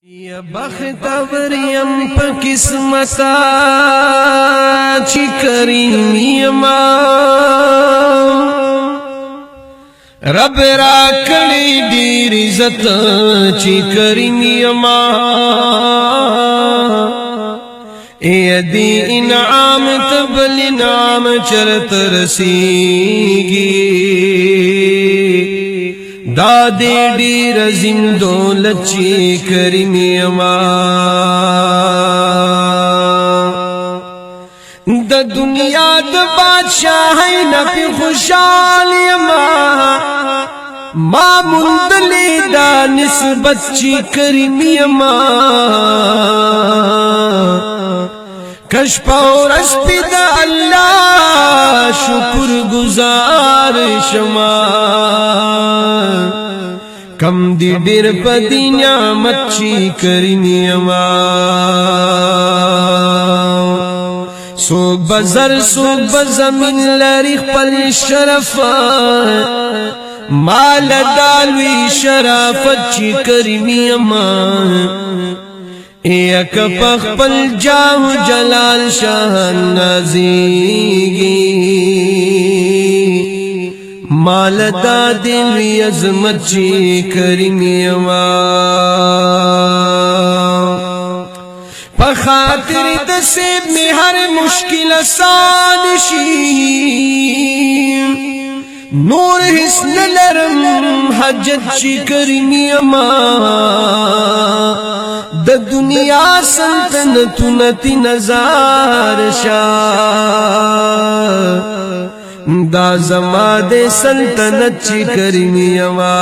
یا بختور یم پا قسمتا چی کریم یما رب را کلی دیر عزت چی کریم یما اے دی انعام تبل انعام چرت رسیگی دادی ډیر عظیم دولت چی کریم یما د دنیا د بادشاہی نپی خوشحال یما ما مندلی دا نسبت چی کریم یما کشپا اور اسپی دا اللہ شکر گزار شما کم دی ډیر پدی نعمت چی کریم یما سوک بزر سوک بزمین لری خپل شرف مال دالوی شرافت چی کریم یما ایک پخپل جاو جلال شاہ نازیگی مال دا دلی عظمت چی کریم یما پخاطر دسیب میں ہر مشکل آسان شی نور حسن لرم حجت چی کریم یما د دنیا سلطنتونتی نظار شاہ دا زما دے سلطنت چی کریم یما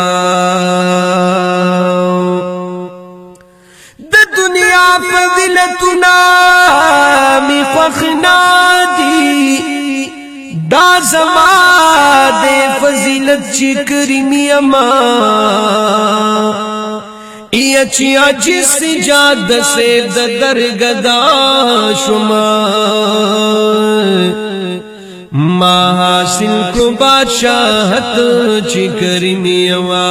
دا دنیا فضلتنا می خوخنا دی دا زما دے فضلت چی کریم یما ای اچھی اچھی سجاد سے درگدا شما ما حاصل کو بادشاہت چی کریم یما